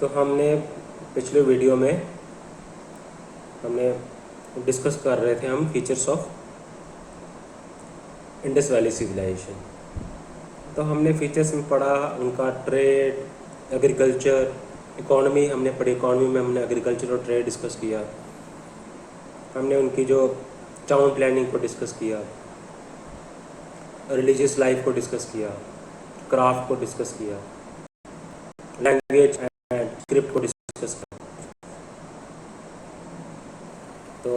तो हमने पिछले वीडियो में हमने डिस्कस कर रहे थे हम features of Indus valley civilisation. तो हमने फीचर्स में पढ़ा उनका ट्रेड, एग्रीकल्चर, इकोनॉमी हमने पढ़ी। इकोनॉमी में हमने एग्रीकल्चर और ट्रेड डिस्कस किया। हमने उनकी जो टाउन प्लानिंग को डिस्कस किया, रिलीजियस लाइफ को डिस्कस किया, क्राफ्ट को डिस्कस किया, लैंग्वेज एंड स्क्रिप्ट को डिस्कस किया। तो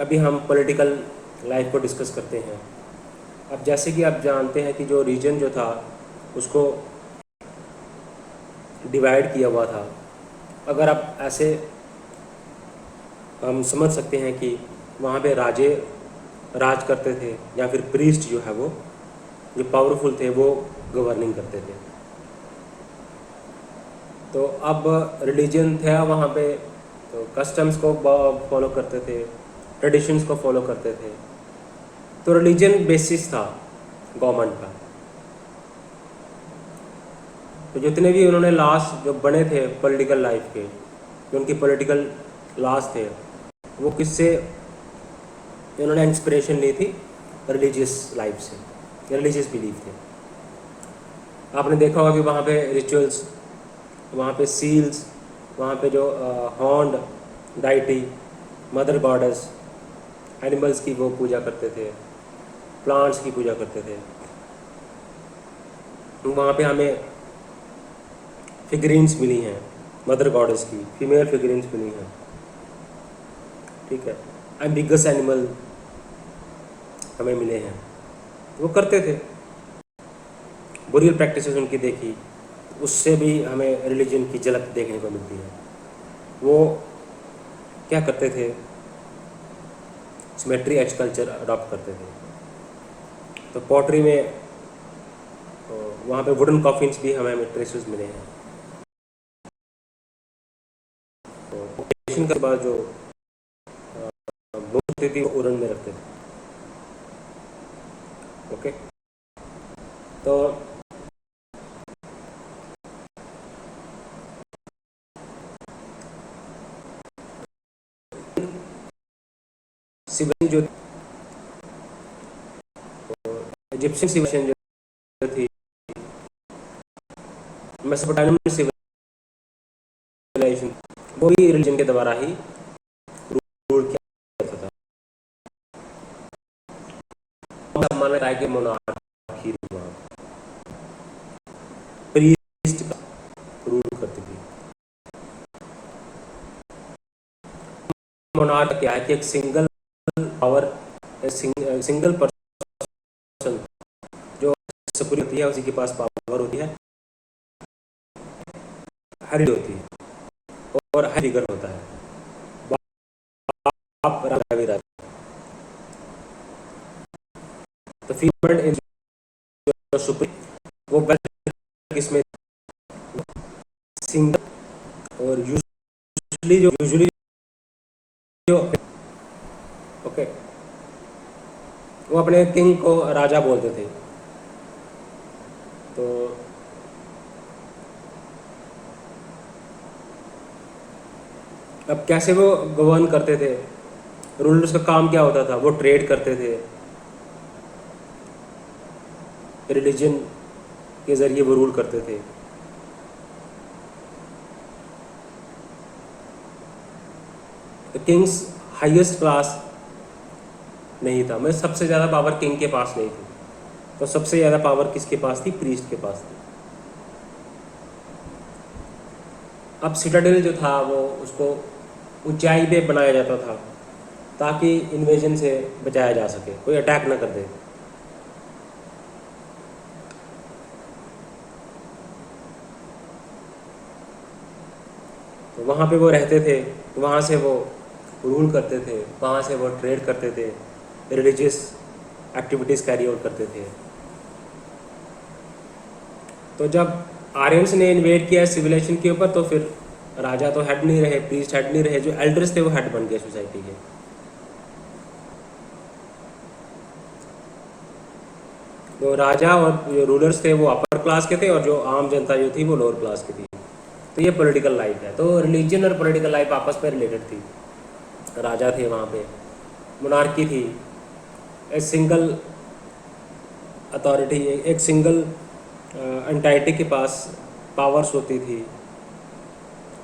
अभी हम पॉलिटिकल लाइफ को डिस्कस करते हैं। अब जैसे कि आप जानते हैं कि जो रीजन जो था उसको डिवाइड किया हुआ था। अगर आप ऐसे हम समझ सकते हैं कि वहाँ पे राजे राज करते थे या फिर प्रीस्ट जो है वो जो पावरफुल थे वो गवर्निंग करते थे। तो अब रिलीजन था वहाँ पे, तो कस्टम्स को फॉलो करते थे, ट्रेडिशंस को फॉलो करते थे। तो रिलीजन बेसिस था गवर्नमेंट का। तो जितने भी उन्होंने लॉस जो बने थे पॉलिटिकल लाइफ के, जो उनके पॉलिटिकल लॉस थे, वो किससे उन्होंने इंस्पिरेशन ली थी? रिलीजियस लाइफ से, रिलीजियस बिलीफ थे। आपने देखा होगा कि वहाँ पे रिचुअल्स, वहाँ पे सील्स, वहाँ पे जो horned deity, mother goddess, animals की वो पूजा करते थे, प्लांट्स की पूजा करते थे। वहाँ पे हमें फिगरीन्स मिली हैं मदर गॉडेस की, फीमेल फिगरीन्स मिली हैं, ठीक है। एम्बिगस एनिमल हमें मिले हैं। वो करते थे, बुरियल प्रैक्टिसेस उनकी देखी, उससे भी हमें रिलीजन की झलक देखने को मिलती है। वो क्या करते थे? सिमेट्री एच कल्चर अडॉप्ट करते थे। तो पॉटरी में वहाँ पे वुडन कॉफिन्स भी हमें ट्रेसेस मिले हैं। तो ऑक्यूपेशन के बाद जो मूर्ति थी वो उड़न में रखते थे। ओके, तो सिविलाइजेशन जो इजिप्शियन सिविलाइजेशन जो थी, मेसोपोटामियन सिविलाइजेशन, वो भी रिलीजन के द्वारा ही रूल किया जाता था। माना जाता है कि मोनार्की प्रीस्ट का रूल करती थी। मोनार्क क्या है कि एक सिंगल पावर, सिंगल पर्सन जो सुप्रीम होती है, उसी के पास पावर होती है, हर होती है और हर फिगर होता है। बाप राजा भी राजा। तो फीमेल जो सुप्रीम वो किसमें सिंगल, और यूजुअली जो ओके वो अपने किंग को राजा बोलते थे। तो अब कैसे वो गवर्न करते थे? रूलर्स का काम क्या होता था? वो ट्रेड करते थे, रिलीजन के जरिए वो रूल करते थे। तो किंग्स हाईएस्ट क्लास नहीं था, मैं सबसे ज़्यादा पावर किंग के पास नहीं थी। तो सबसे ज़्यादा पावर किसके पास थी? प्रीस्ट के पास थी। अब सिटाडेल जो था वो उसको ऊंचाई पे बनाया जाता था ताकि इन्वेजन से बचाया जा सके, कोई अटैक ना कर दे। तो वहाँ पे वो रहते थे, वहाँ से वो रूल करते थे, वहाँ से वो ट्रेड करते थे, रिलीजियस एक्टिविटीज़ कैरी आउट करते थे। तो जब आर्यंस ने इन्वेड किया सिविलाइजेशन के ऊपर, तो फिर राजा तो हेड नहीं रहे, प्रीस्ट हेड नहीं रहे, जो एल्डर्स थे वो हेड बन गए सोसाइटी के। तो राजा और जो रूलर्स थे वो अपर क्लास के थे और जो आम जनता जो थी वो लोअर क्लास की थी। तो ये पॉलिटिकल लाइफ है। तो रिलीजन और पॉलिटिकल लाइफ आपस में रिलेटेड थी। राजा थे वहाँ पे, मोनार्की थी, एक सिंगल अथॉरिटी, एक सिंगल एंटाइटी के पास पावर्स होती थी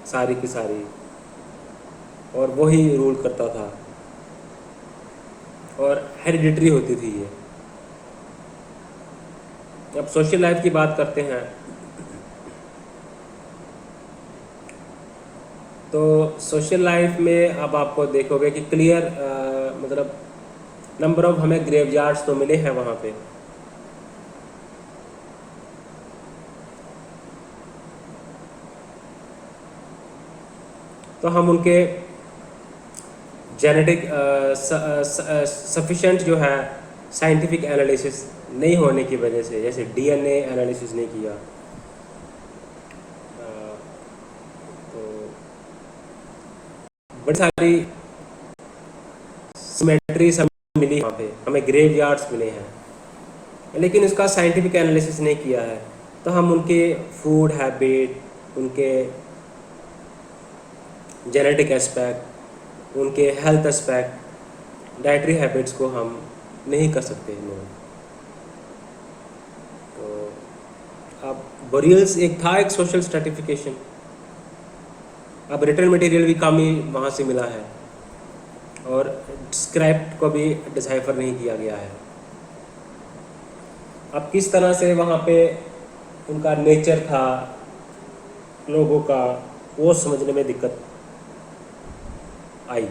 सारी की सारी, और वो ही रूल करता था, और हेरिडिटरी होती थी ये। अब सोशल लाइफ की बात करते हैं, तो सोशल लाइफ में अब आपको देखोगे कि क्लियर मतलब नंबर ऑफ हमें ग्रेवयार्ड्स तो मिले हैं वहाँ पे। तो हम उनके जेनेटिक सफिशेंट जो है साइंटिफिक एनालिसिस नहीं होने की वजह से, जैसे डीएनए एनालिसिस नहीं किया, तो बड़ी सारी सिमेट्री मिली वहाँ पे, हमें ग्रेवयार्ड्स मिले हैं, लेकिन उसका साइंटिफिक एनालिसिस नहीं किया है। तो हम उनके फूड हैबिट, उनके जेनेटिक एस्पेक्ट, उनके हेल्थ एस्पेक्ट, डाइटरी हैबिट्स को हम नहीं कर सकते इग्नोर। तो अब बोरियल्स एक था, एक सोशल स्ट्रेटिफिकेशन। अब रिटर्न मटेरियल भी कम ही वहाँ से मिला है, और स्क्रैप्ट को भी डिसाइफर नहीं किया गया है। अब किस तरह से वहाँ पे उनका नेचर था लोगों का, वो समझने में दिक्कत आई।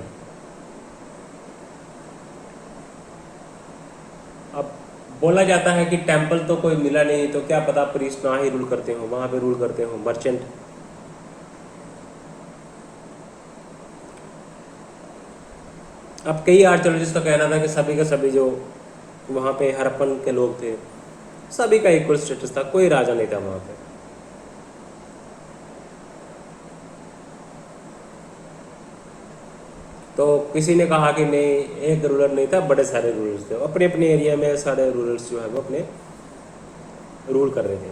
अब बोला जाता है कि टेंपल तो कोई मिला नहीं, तो क्या पता प्रीस्ट ना ही रूल करते हो वहाँ पे, रूल करते हो मर्चेंट। अब कई आर्कियोलॉजिस्ट का कहना था कि सभी के सभी जो वहाँ पे हड़प्पन के लोग थे, सभी का इक्वल स्टेटस था, कोई राजा नहीं था वहाँ पे। तो किसी ने कहा कि नहीं, एक रूलर नहीं था, बड़े सारे रूलर्स थे, अपने अपने एरिया में सारे रूलर्स जो है वो अपने रूल कर रहे थे।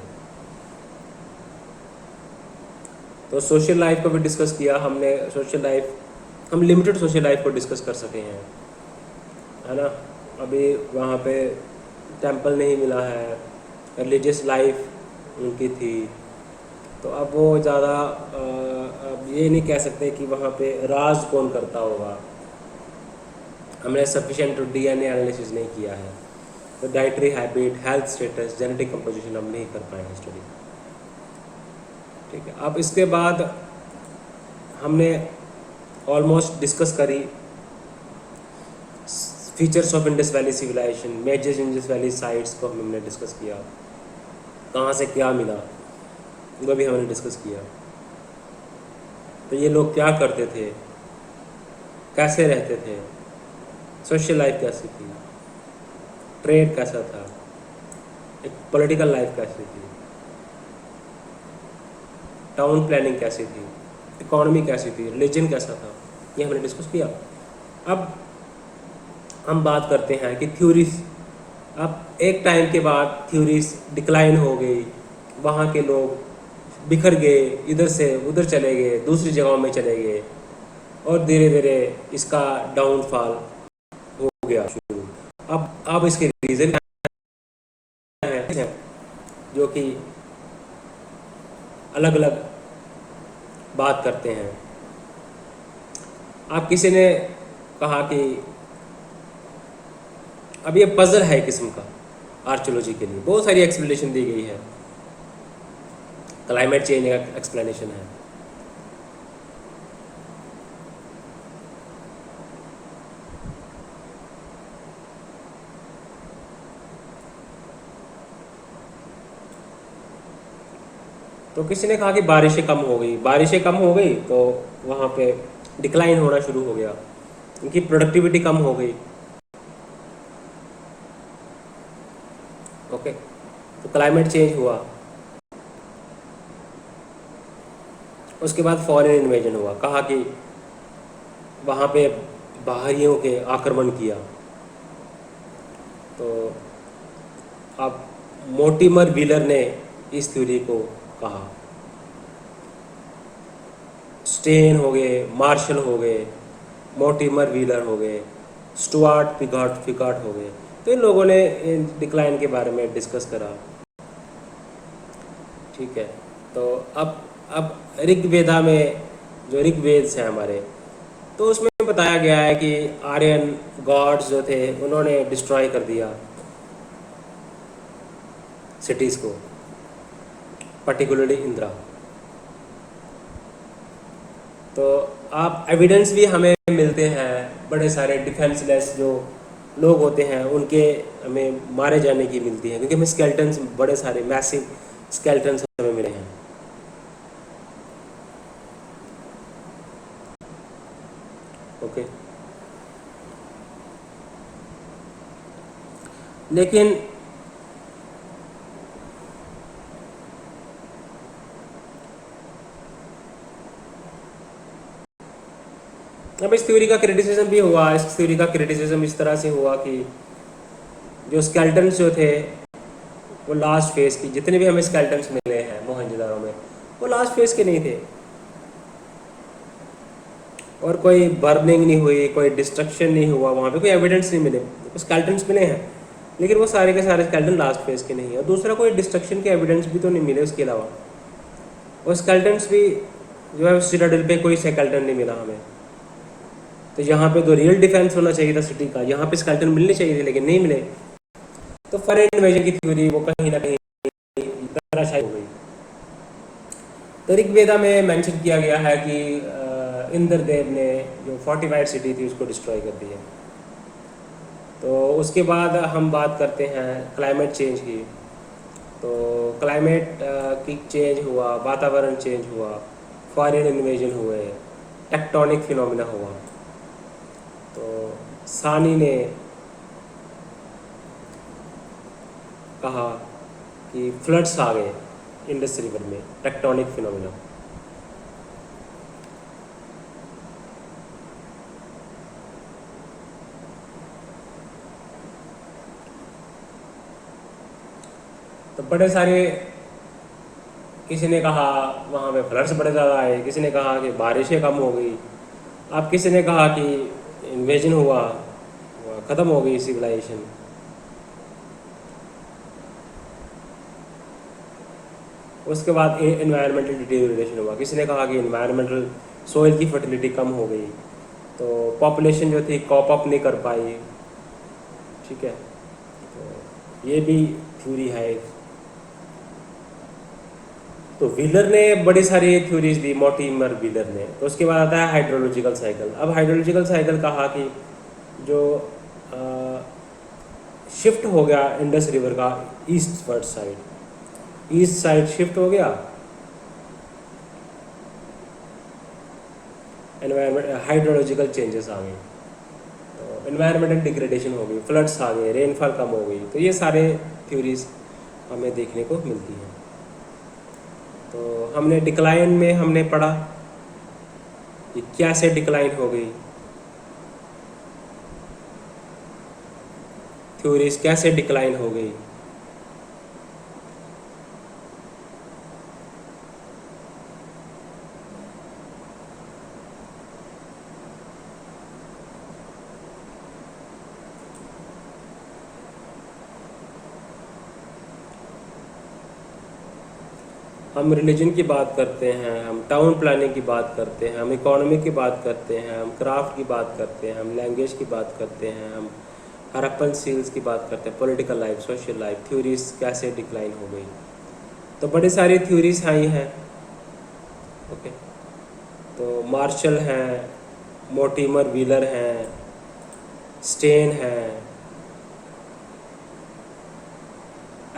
तो सोशल लाइफ को भी डिस्कस किया हमने। सोशल लाइफ, हम लिमिटेड सोशल लाइफ को डिस्कस कर सके हैं, है ना। अभी वहाँ पे टेंपल नहीं मिला है, रिलीजियस लाइफ उनकी थी, तो अब वो ज़्यादा अब ये नहीं कह सकते कि वहाँ पे राज कौन करता होगा। हमने सफिशिएंट डीएनए एनालिसिस नहीं किया है, तो dietary habit, health status, genetic composition हम नहीं कर पाए हैं स्टडी। ठीक है, अब इसके बाद हमने ऑलमोस्ट डिस्कस करी features of Indus valley civilisation, major Indus valley sites को हमने डिस्कस किया, कहाँ से क्या मिला वो भी हमने डिस्कस किया। तो ये लोग क्या करते थे, कैसे रहते थे, सोशल लाइफ कैसी थी, ट्रेड कैसा था, एक पॉलिटिकल लाइफ कैसी थी, टाउन प्लानिंग कैसी थी, इकोनॉमी कैसी थी, रिलीजन कैसा था, ये हमने डिस्कस किया। अब हम बात करते हैं कि थ्योरीज, अब एक टाइम के बाद थ्योरीज डिक्लाइन हो गई, वहाँ के लोग बिखर गए, इधर से उधर चले गए, दूसरी जगहों में चले गए, और धीरे धीरे इसका डाउनफॉल हो गया शुरू। अब इसके रीज़न क्या है जो कि अलग अलग बात करते हैं। आप किसी ने कहा कि अब ये पजल है किस्म का आर्कियोलॉजी के लिए, बहुत सारी एक्सप्लेनेशन दी गई है, क्लाइमेट चेंज का एक्सप्लेनेशन है, तो किसी ने कहा कि बारिशें कम हो गई, बारिशें कम हो गई तो वहाँ पे डिक्लाइन होना शुरू हो गया, उनकी प्रोडक्टिविटी कम हो गई। ओके, तो क्लाइमेट चेंज हुआ, उसके बाद फॉरेन इन्वेजन हुआ, कहा कि वहाँ पे बाहरियों के आक्रमण किया। तो अब मोर्टिमर व्हीलर ने इस थ्योरी को कहा, स्टेन हो गए, मार्शल हो गए, मोर्टिमर व्हीलर हो गए, स्टुअर्ट पिकार्ट हो गए। तो इन लोगों ने डिक्लाइन के बारे में डिस्कस करा। ठीक है, तो अब ऋग्वेदा में, जो ऋग्वेद है हमारे, तो उसमें बताया गया है कि आर्यन गॉड्स जो थे उन्होंने डिस्ट्रॉय कर दिया सिटीज़ को, पर्टिकुलरली इंदिरा। तो आप एविडेंस भी हमें मिलते हैं, बड़े सारे डिफेंसलेस जो लोग होते हैं उनके हमें मारे जाने की मिलती है, क्योंकि हमें स्केल्टन्स, बड़े सारे मैसिव स्केल्टन्स हमें मिले हैं। ओके, लेकिन अब इस थ्योरी का क्रिटिसिज्म भी हुआ। इस थ्योरी का क्रिटिसिज्म इस तरह से हुआ कि जो स्केल्टन्स जो थे वो लास्ट फेज की, जितने भी हमें स्केल्टन्स मिले हैं मोहनजोदारो में, वो लास्ट फेज के नहीं थे, और कोई बर्निंग नहीं हुई, कोई डिस्ट्रक्शन नहीं हुआ, वहाँ पे कोई एविडेंस नहीं मिले। स्केल्टन्स मिले हैं लेकिन वो सारे के सारे स्केल्टन लास्ट फेज के नहीं है, और दूसरा कोई डिस्ट्रक्शन के एविडेंस भी तो नहीं मिले उसके अलावा। और स्केल्टन्स भी जो है सिटाडेल पे कोई स्केल्टन नहीं मिला हमें। तो यहाँ पे तो रियल डिफेंस होना चाहिए था सिटी का, यहाँ पे स्केल्टन मिलने चाहिए थे लेकिन नहीं मिले। तो फॉरेन इन्वेजन की थ्योरी वो कहीं ना कहीं धराशायी हो गई। तो ऋग्वेदा में मेंशन किया गया है कि इंद्रदेव ने जो फोर्टिफाइड सिटी थी उसको डिस्ट्रॉय कर दिया। तो उसके बाद हम बात करते हैं क्लाइमेट चेंज की। तो क्लाइमेट की चेंज हुआ, वातावरण चेंज हुआ, फॉरेन इन्वेजन हुए, टेक्टोनिक फिनोमिना हुआ। तो सानी ने कहा कि फ्लड्स आ गए इंडस रिवर में, टेक्टोनिक फिनोमिना। तो बड़े सारे, किसी ने कहा वहाँ पे फ्लड्स बड़े ज़्यादा आए, किसी ने कहा कि बारिशें कम हो गई, अब किसी ने कहा कि इन्वेजन हुआ, ख़त्म हो गई सिविलाइजेशन। उसके बाद इन्वायरमेंटल डिटेरियोरेशन हुआ, किसी ने कहा कि इन्वायरमेंटल सोइल की फर्टिलिटी कम हो गई, तो पॉपुलेशन जो थी कॉप अप नहीं कर पाई। ठीक है, तो ये भी थ्योरी है। तो व्हीलर ने बड़ी सारी थ्योरीज दी, मोर्टिमर व्हीलर ने। तो उसके बाद आता है हाइड्रोलॉजिकल साइकिल। अब हाइड्रोलॉजिकल साइकिल कहा कि जो शिफ्ट हो गया इंडस रिवर का east side, east side shift हो गया, एनवायरमेंट हाइड्रोलॉजिकल चेंजेस आ गए, तो एनवायरमेंटल डिग्रेडेशन हो गई, फ्लड्स आ गए, रेनफॉल कम हो गई। तो ये सारे थ्योरीज हमें देखने को मिलती हैं। तो हमने डिक्लाइन में हमने पढ़ा कि कैसे डिक्लाइन हो गई, थ्योरीज कैसे डिक्लाइन हो गई। हम रिलीजन की बात करते हैं, हम टाउन प्लानिंग की बात करते हैं, हम इकोनॉमी की बात करते हैं, हम क्राफ्ट की बात करते हैं, हम लैंग्वेज की बात करते हैं, हम हड़प्पन सील्स की बात करते हैं, political life, social life, theories कैसे डिक्लाइन हो गई। तो बड़ी सारी थ्योरीज आई हैं। ओके, तो मार्शल हैं, मोर्टिमर व्हीलर हैं, स्टेन हैं,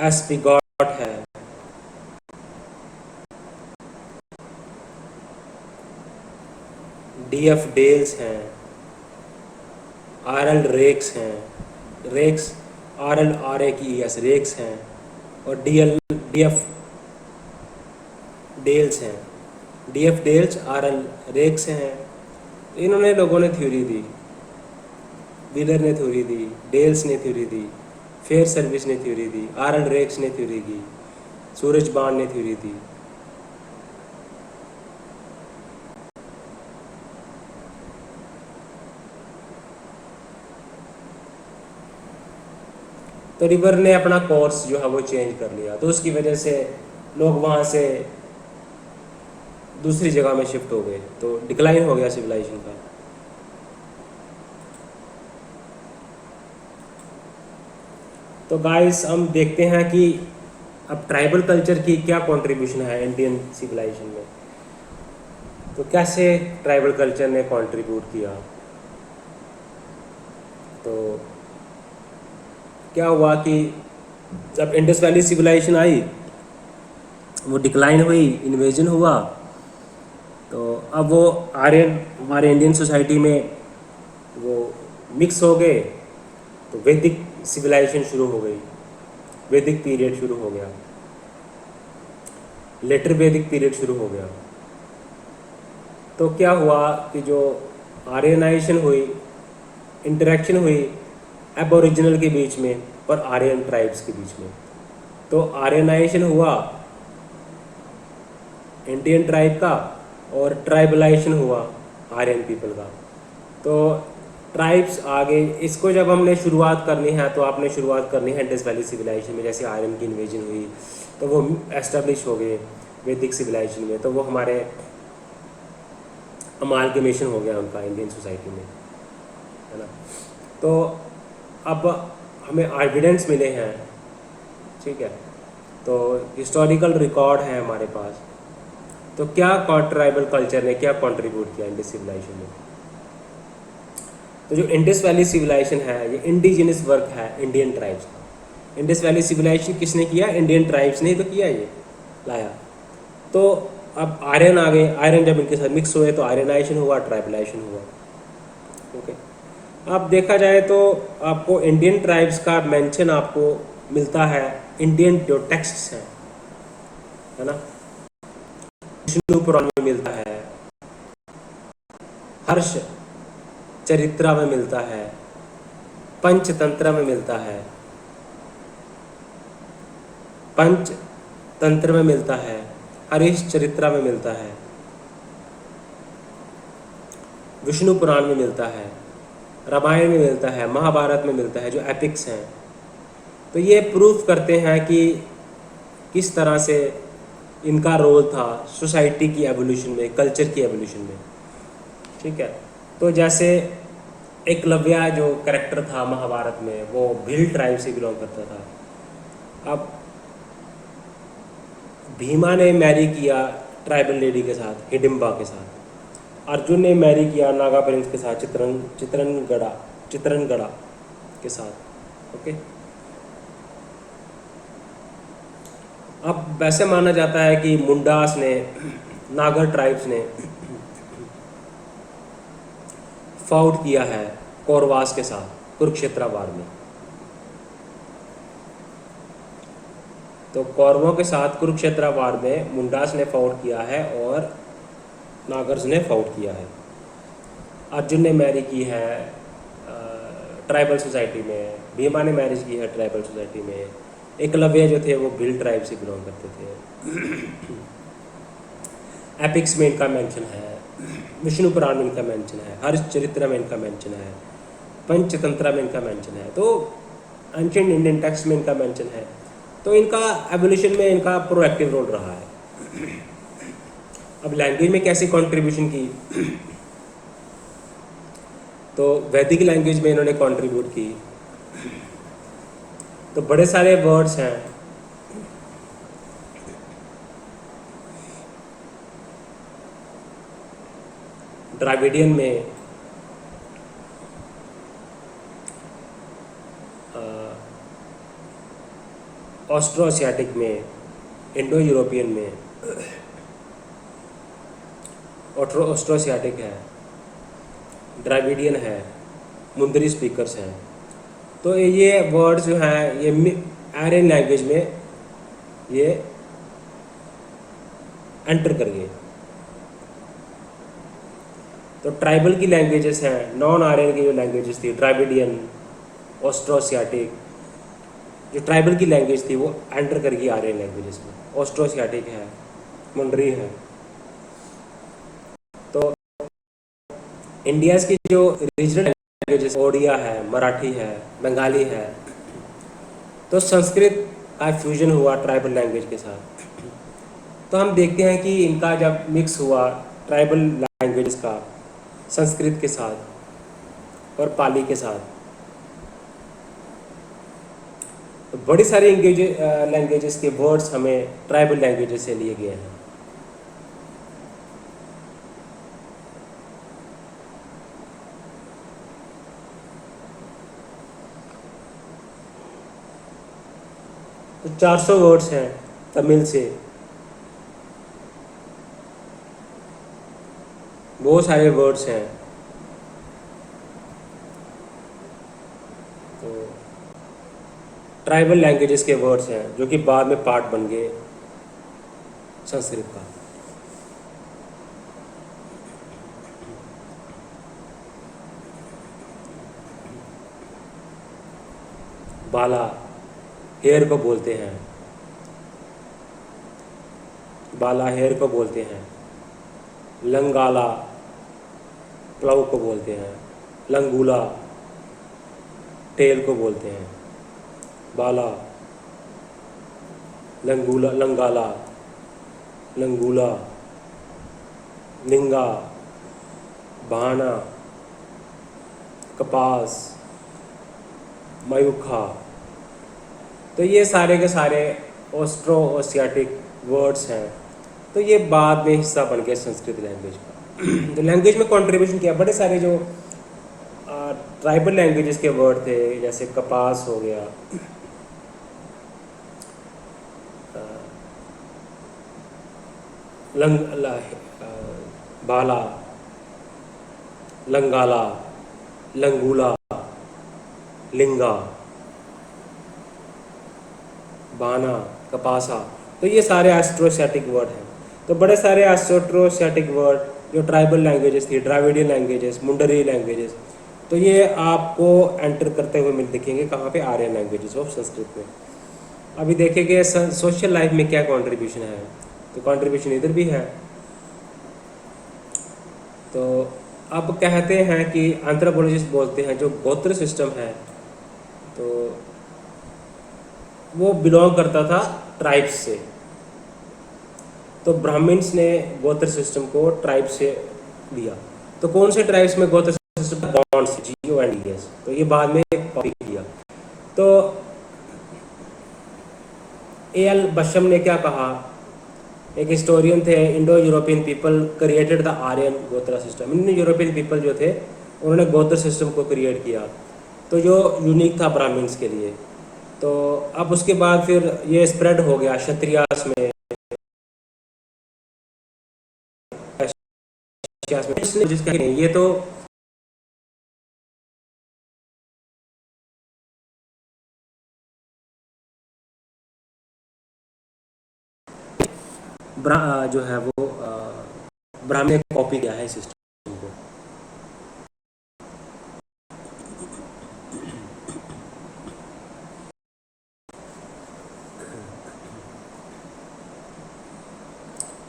एस.पी. गॉट है, डी.एफ. डेल्स हैं, आर.एल. रेक्स हैं, रेक्स R.L.R.A.K.E.S. रेक्स हैं, और डी.एफ. डेल्स हैं, डी.एफ. Dells, R.L. रेक्स हैं। इन्होंने लोगों ने थ्योरी दी, व्हीलर ने थ्योरी दी, डेल्स ने थ्योरी दी, फेयर सर्विस ने थ्योरी दी, R.L. रेक्स ने थ्योरी दी, सूरज बाण ने थ्योरी दी। तो रिवर ने अपना कोर्स जो है वो चेंज कर लिया, तो उसकी वजह से लोग वहाँ से दूसरी जगह में शिफ्ट हो गए, तो डिक्लाइन हो गया सिविलाइजेशन का। तो गाइस हम देखते हैं कि अब ट्राइबल कल्चर की क्या कंट्रीब्यूशन है इंडियन सिविलाइजेशन में, तो कैसे ट्राइबल कल्चर ने कंट्रीब्यूट किया। तो क्या हुआ कि जब इंडस वैली सिविलाइजेशन आई, वो डिक्लाइन हुई, इन्वेजन हुआ, तो अब वो आर्यन हमारे इंडियन सोसाइटी में वो मिक्स हो गए, तो वैदिक सिविलाइजेशन शुरू हो गई, वैदिक पीरियड शुरू हो गया, लेटर वैदिक पीरियड शुरू हो गया। तो क्या हुआ कि जो आर्यनाइजेशन हुई, इंटरेक्शन हुई एबोरिजिनल के बीच में और आर्यन ट्राइब्स के बीच में, तो आर्यनाइजेशन हुआ इंडियन ट्राइब का और ट्राइबलाइजेशन हुआ आर्यन पीपल का। तो ट्राइब्स आ गए, इसको जब हमने शुरुआत करनी है तो आपने शुरुआत करनी है इंडस वैली सिविलाइजेशन में, जैसे आर्यन की इन्वेजन हुई तो वो एस्टेब्लिश हो गए वैदिक सिविलाइजेशन में, तो वो हमारे अमालगमेशन हो गया उनका इंडियन सोसाइटी में, है ना। तो अब हमें एविडेंस मिले हैं, ठीक है, तो हिस्टोरिकल रिकॉर्ड है हमारे पास। तो क्या ट्राइबल कल्चर ने क्या कंट्रीब्यूट किया इंडस सिविलाइजेशन में। तो जो इंडस वैली सिविलाइजेशन है ये इंडिजिनस वर्क है इंडियन ट्राइब्स का। इंडस वैली सिविलाइजेशन किसने किया, इंडियन ट्राइब्स ने ही तो किया, ये लाया। तो अब आर्यन आ गए, आर्यन जब इनके साथ मिक्स हुए तो आर्यनाइजेशन हुआ, ट्राइबलाइजेशन हुआ। ओके, अब देखा जाए तो आपको इंडियन ट्राइब्स का मेंशन आपको मिलता है इंडियन जो टेक्स्ट्स हैं, है ना, विष्णु पुराण में मिलता है, हर्ष चरित्रा में मिलता है, पंचतंत्र में मिलता है, पंचतंत्र में मिलता है, हरीश चरित्रा में मिलता है, विष्णु पुराण में मिलता है, रामायण में मिलता है, महाभारत में मिलता है, जो एपिक्स हैं। तो ये प्रूफ करते हैं कि किस तरह से इनका रोल था सोसाइटी की एवोल्यूशन में, कल्चर की एवोल्यूशन में, ठीक है। तो जैसे एकलव्य जो कैरेक्टर था महाभारत में, वो भील ट्राइब से बिलोंग करता था। अब भीमा ने मैरी किया ट्राइबल लेडी के साथ, हिडिम्बा के साथ। अर्जुन ने मैरी किया नागा प्रिंस के साथ, चित्रनगढ़ा के साथ। ओके, अब वैसे माना जाता है कि मुंडास ने, नागर ट्राइब्स ने फाउट किया है कौरवास के साथ कुरुक्षेत्र वार में। तो कौरवों के साथ कुरुक्षेत्र वार में मुंडास ने फाउट किया है और नागर्स ने फाउट किया है। अर्जुन ने मैरी की है ट्राइबल सोसाइटी में, भीमा ने मैरिज की है ट्राइबल सोसाइटी में, एकलव्य जो थे वो भील ट्राइब से बिलोंग करते थे। एपिक्स में इनका मेंशन है, विष्णु पुराण में इनका मेंशन है, हर्ष चरित्र में इनका मेंशन है, पंचतंत्र में इनका मेंशन है, तो एंशिएंट इंडियन टेक्स्ट में इनका मेंशन है। तो इनका एवोल्यूशन में इनका प्रोएक्टिव रोल रहा है। अब लैंग्वेज में कैसे कंट्रीब्यूशन की, तो वैदिक लैंग्वेज में इन्होंने कंट्रीब्यूट की। तो बड़े सारे वर्ड्स हैं, द्राविडियन में, ऑस्ट्रो एशियाटिक में, इंडो यूरोपियन में, ऑस्ट्रो एशियाटिक है, द्राविडियन है, मुंदरी स्पीकर्स हैं। तो ये वर्ड्स जो हैं ये आर्यन लैंग्वेज में ये एंटर कर गए। तो ट्राइबल की लैंग्वेजेस हैं, नॉन आर्यन की जो लैंग्वेजेस थी, द्राविडियन, ऑस्ट्रो एशियाटिक, जो ट्राइबल की लैंग्वेज थी वो एंटर कर गई आर्यन लैंग्वेजेस में। ऑस्ट्रो एशियाटिक है, मुंडरी है। तो इंडिया की जो रीजनल लैंग्वेजेस, ओडिया है, मराठी है, बंगाली है, तो संस्कृत का फ्यूजन हुआ ट्राइबल लैंग्वेज के साथ। तो हम देखते हैं कि इनका जब मिक्स हुआ ट्राइबल लैंग्वेज का संस्कृत के साथ और पाली के साथ, तो बड़ी सारी लैंग्वेजेस के वर्ड्स हमें ट्राइबल लैंग्वेजेस से लिए गए हैं। तो 400 वर्ड्स हैं तमिल से, बहुत सारे वर्ड्स हैं। तो ट्राइबल लैंग्वेजेस के वर्ड्स हैं जो कि बाद में पार्ट बन गए संस्कृत का। बाला हेयर को बोलते हैं, बाला हेयर को बोलते हैं। लंगाला प्लव को बोलते हैं। लंगूला टेल को बोलते हैं। बाला, लंगूला, लंगाला, लंगूला, लिंगा, बहाना, कपास, मयूखा। तो ये सारे के सारे ऑस्ट्रो ओसियाटिक वर्ड्स हैं। तो ये बाद में हिस्सा बन गया संस्कृत लैंग्वेज का। तो लैंग्वेज में कंट्रीब्यूशन किया बड़े सारे जो ट्राइबल लैंग्वेजेस के वर्ड थे, जैसे कपास हो गया, बाला, लंगाला, लंगूला, लिंगा, बाना, कपासा। तो ये सारे एस्ट्रोसियाटिक वर्ड हैं। तो बड़े सारे एस्ट्रोसियाटिक वर्ड जो ट्राइबल लैंग्वेजेस थी, द्राविडियन लैंग्वेजेस, मुंडरी लैंग्वेजेस, तो ये आपको एंटर करते हुए मिल दिखेंगे कहाँ पे, आर्यन लैंग्वेजेस ऑफ संस्कृत में। अभी देखेंगे सोशल लाइफ में क्या कंट्रीब्यूशन है। तो कंट्रीब्यूशन इधर भी है। तो अब कहते हैं कि एंथ्रोपोलॉजिस्ट बोलते हैं जो गोत्र सिस्टम है, तो वो बिलोंग करता था ट्राइब्स से। तो ब्राह्मण्स ने गोत्र सिस्टम को ट्राइब से लिया। तो कौन से ट्राइब्स में गोत्र सिस्टम, गॉन्ड्स, GONDS। तो ये बाद में कॉपी किया। तो AL बशम ने क्या कहा, एक हिस्टोरियन थे, Indo European people created the Aryan gotra system. Indo European people जो थे उन्होंने गोत्र सिस्टम को क्रिएट किया, तो जो यूनिक था ब्राह्मण्स के लिए। तो अब उसके बाद फिर ये स्प्रेड हो गया क्षत्रियास में, जिसका ये तो जो है वो ब्राह्मण ने कॉपी किया है सिस्टम को।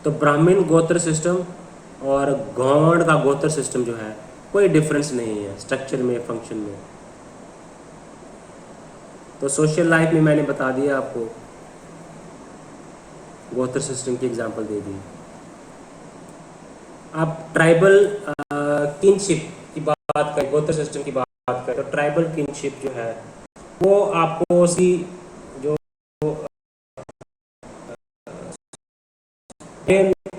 तो ब्राह्मण गोत्र सिस्टम और गौड़ का गोत्र सिस्टम जो है कोई डिफरेंस नहीं है स्ट्रक्चर में, फंक्शन में। तो सोशल लाइफ में मैंने बता दिया आपको, गोत्र सिस्टम की एग्जांपल दे दी। आप ट्राइबल किनशिप की बात करें, गोत्र सिस्टम की बात करें, तो ट्राइबल किनशिप जो है वो आपको उसी जो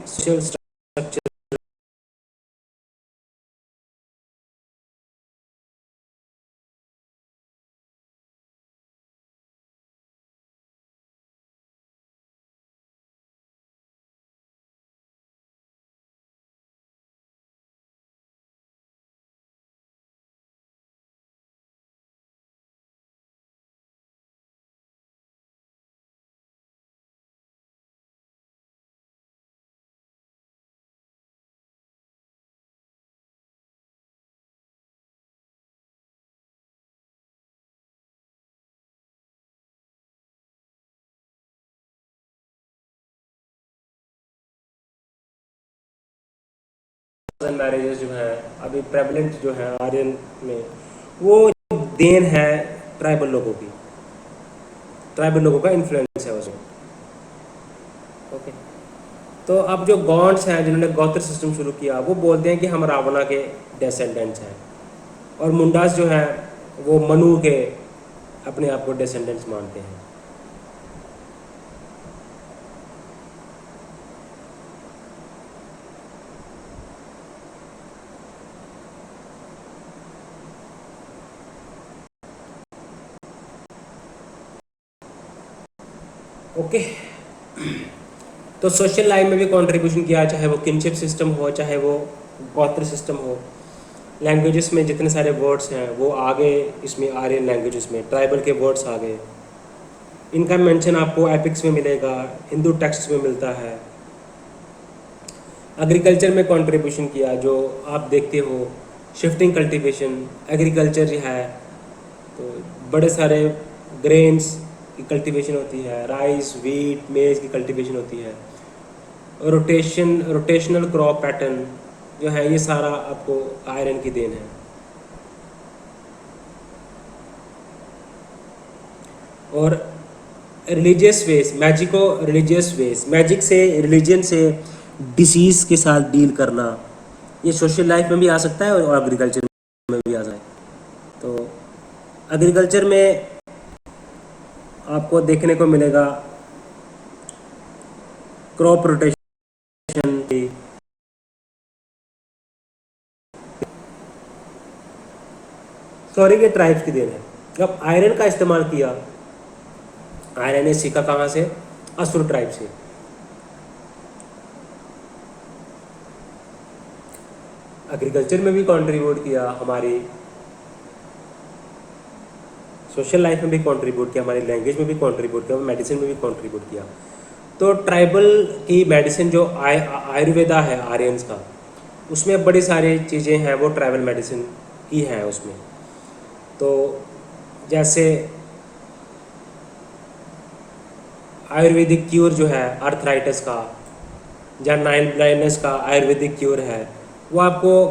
सोशल स्ट्रक्चर मैरिजेस जो है अभी प्रेवलेंट जो है आर्यन में, वो देन है ट्राइबल लोगों की। ट्राइबल लोगों का इन्फ्लुएंस है उसमें। ओके, तो अब जो गॉन्ड्स हैं जिन्होंने गौत्र सिस्टम शुरू किया वो बोलते हैं कि हम रावणा के डिसेंडेंट्स हैं, और मुंडास जो हैं वो मनु के अपने आप को डिसेंडेंट्स मानते हैं। ओके, तो सोशल लाइफ में भी कंट्रीब्यूशन किया, चाहे वो किनशिप सिस्टम हो, चाहे वो गोत्र सिस्टम हो। लैंग्वेजेस में जितने सारे वर्ड्स हैं वो आ गए इसमें, आर्यन लैंग्वेजेस में ट्राइबल के वर्ड्स आ गए। इनका मेंशन आपको एपिक्स में मिलेगा, हिंदू टेक्स्ट में मिलता है। एग्रीकल्चर में कंट्रीब्यूशन किया, जो आप देखते हो शिफ्टिंग कल्टीवेशन, एग्रीकल्चर जो है तो बड़े सारे ग्रेन्स की कल्टीवेशन होती है, राइस, वीट, मेज की कल्टीवेशन होती है। रोटेशनल क्रॉप पैटर्न जो है ये सारा आपको आयरन की देन है। और रिलीजियस वेस, रिलीजियस वेस, मैजिक से, रिलीजन से, डिसीज के साथ डील करना, ये सोशल लाइफ में भी आ सकता है और एग्रीकल्चर में भी आ सकता है। तो एग्रीकल्चर में आपको देखने को मिलेगा क्रॉप रोटेशन की, सॉरी के ट्राइब्स की देन है। जब आयरन का इस्तेमाल किया, आयरन ने सीखा कहाँ से? असुर ट्राइब से। एग्रीकल्चर में भी कंट्रीब्यूट किया, हमारी सोशल लाइफ में भी कंट्रीब्यूट किया, हमारी लैंग्वेज में भी कंट्रीब्यूट किया, मेडिसिन में भी कंट्रीब्यूट किया। तो ट्राइबल की मेडिसिन जो आयुर्वेदा है आर्यंस का, उसमें बड़ी सारी चीज़ें हैं वो ट्राइबल मेडिसिन की हैं उसमें। तो जैसे आयुर्वेदिक क्योर जो है आर्थराइटिस का या नाइल ब्लाइंडनेस का आयुर्वेदिक क्योर है, वो आपको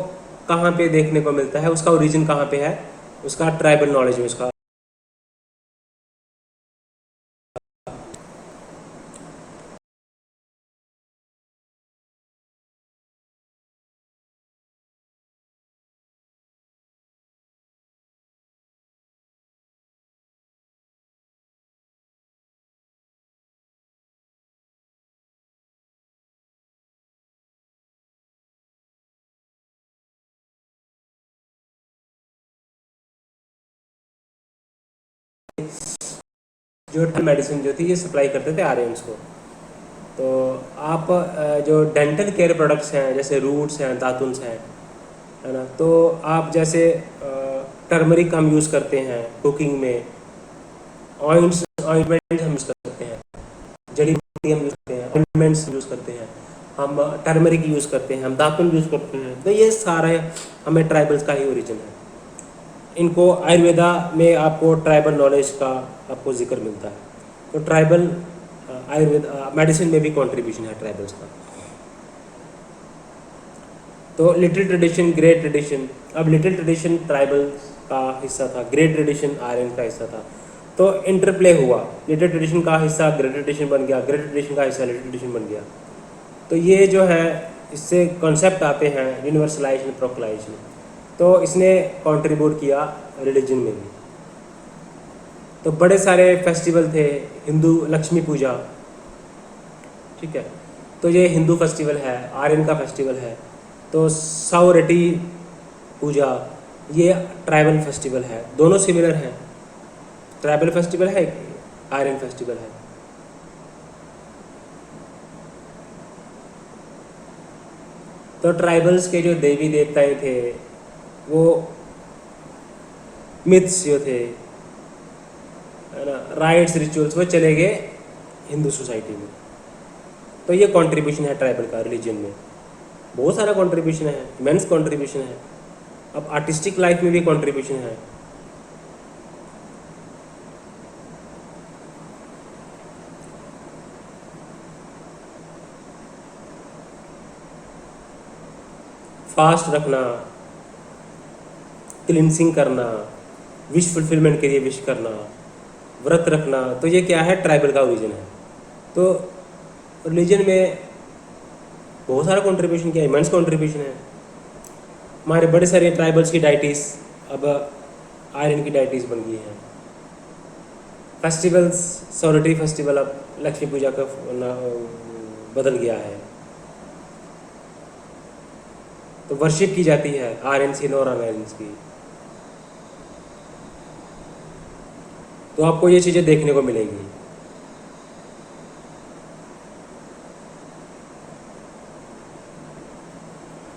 कहाँ पे देखने को मिलता है? उसका ओरिजिन कहाँ पे है? उसका ट्राइबल नॉलेज में उसका जो मेडिसिन जो थी ये सप्लाई करते थे आर्यंस को। तो आप जो डेंटल केयर प्रोडक्ट्स हैं जैसे रूट्स हैं, दातुन्स हैं, है ना, तो आप जैसे टर्मरिक हम यूज़ करते हैं कुकिंग में, ऑइंटमेंट हम यूज़ करते हैं, जड़ी बूटी हम यूज़ करते हैं, ऑइंटमेंट्स यूज़ करते हैं, हम टर्मरिक यूज़ करते हैं, हम दातुन यूज़ करते हैं। तो ये सारे हमें ट्राइबल्स का ही ओरिजिन है। इनको आयुर्वेदा में आपको ट्राइबल नॉलेज का आपको जिक्र मिलता है। तो ट्राइबल आयुर्वेद मेडिसिन में भी कंट्रीब्यूशन है ट्राइबल्स का। तो लिटिल ट्रेडिशन, ग्रेट ट्रेडिशन, अब लिटिल ट्रेडिशन ट्राइबल का हिस्सा था, ग्रेट ट्रेडिशन आर्यन का हिस्सा था। तो इंटरप्ले हुआ, लिटिल ट्रेडिशन का हिस्सा ग्रेट ट्रेडिशन बन गया, ग्रेट ट्रेडिशन का हिस्सा लिटिल ट्रेडिशन बन गया। तो ये जो है इससे कॉन्सेप्ट आते हैं यूनिवर्सलाइजेशन, प्रोक्लाइजेशन। तो इसने कंट्रीब्यूट किया रिलीजन में भी। तो बड़े सारे फेस्टिवल थे, हिंदू लक्ष्मी पूजा, ठीक है, तो ये हिंदू फेस्टिवल है, आर्यन का फेस्टिवल है। तो सावरटी पूजा ये ट्राइबल फेस्टिवल है, दोनों सिमिलर हैं, ट्राइबल फेस्टिवल है, आर्यन फेस्टिवल है। तो ट्राइबल्स के जो देवी देवताएं थे वो मिथ्स जो थे, है ना, राइट्स, रिचुअल्स, वो चले गए हिंदू सोसाइटी में। तो ये कंट्रीब्यूशन है ट्राइबल का रिलीजन में। बहुत सारा कंट्रीब्यूशन है, इमेंस कंट्रीब्यूशन है। अब आर्टिस्टिक लाइफ में भी कंट्रीब्यूशन है। फास्ट रखना, क्लिनसिंग करना, विश फुलफिलमेंट के लिए विश करना, व्रत रखना, तो ये क्या है, ट्राइबल का ओरिजिन है। तो रिलीजन में बहुत सारा कंट्रीब्यूशन किया, इमेंस कंट्रीब्यूशन है। हमारे बड़े सारे ट्राइबल्स की डाइटीज़ अब आयरन की डाइटीज़ बन गई हैं। फेस्टिवल्स, सॉलिटरी फेस्टिवल अब लक्ष्मी पूजा का बदल गया है। तो वर्शिप की जाती है आर्यंस की, नॉन आर्यंस की। तो आपको ये चीज़ें देखने को मिलेंगी।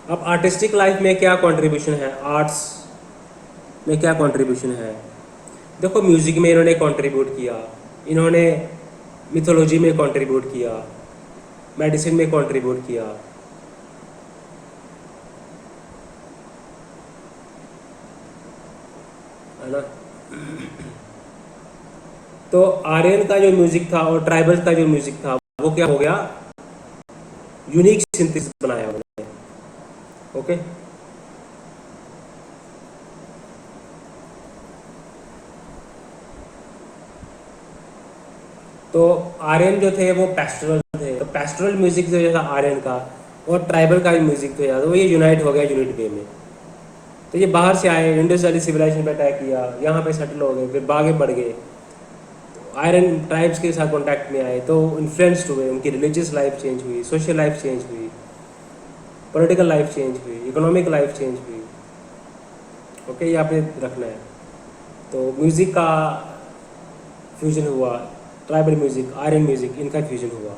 अब आर्टिस्टिक लाइफ में क्या कंट्रीब्यूशन है, आर्ट्स में क्या कंट्रीब्यूशन है? देखो, म्यूज़िक में इन्होंने कंट्रीब्यूट किया, इन्होंने मिथोलॉजी में कंट्रीब्यूट किया, मेडिसिन में कंट्रीब्यूट किया, है ना। तो आर्यन का जो म्यूज़िक था और ट्राइबल का जो म्यूज़िक था, वो क्या हो गया, यूनिक सिंथेसिस बनाया उन्होंने। ओके। तो आर्यन जो थे वो पेस्टोरल थे, तो पेस्टोरल म्यूजिक जो था आर्यन का और ट्राइबल का भी म्यूजिक जो है, तो ये यूनाइट हो गया यूनिट वे में। तो ये बाहर से आए, इंडस वैली सिविलाइजेशन पे अटैक किया, यहाँ पे सेटल हो गए, फिर आगे बढ़ गए, आयरन ट्राइब्स के साथ कांटेक्ट में आए, तो इन्फ्लुएंस्ड हुए, उनकी रिलीजियस लाइफ चेंज हुई, सोशल लाइफ चेंज हुई, पॉलिटिकल लाइफ चेंज हुई, इकोनॉमिक लाइफ चेंज हुई। ओके, ये आपने रखना है। तो म्यूज़िक का फ्यूजन हुआ, ट्राइबल म्यूज़िक, आयरन म्यूज़िक, इनका फ्यूजन हुआ।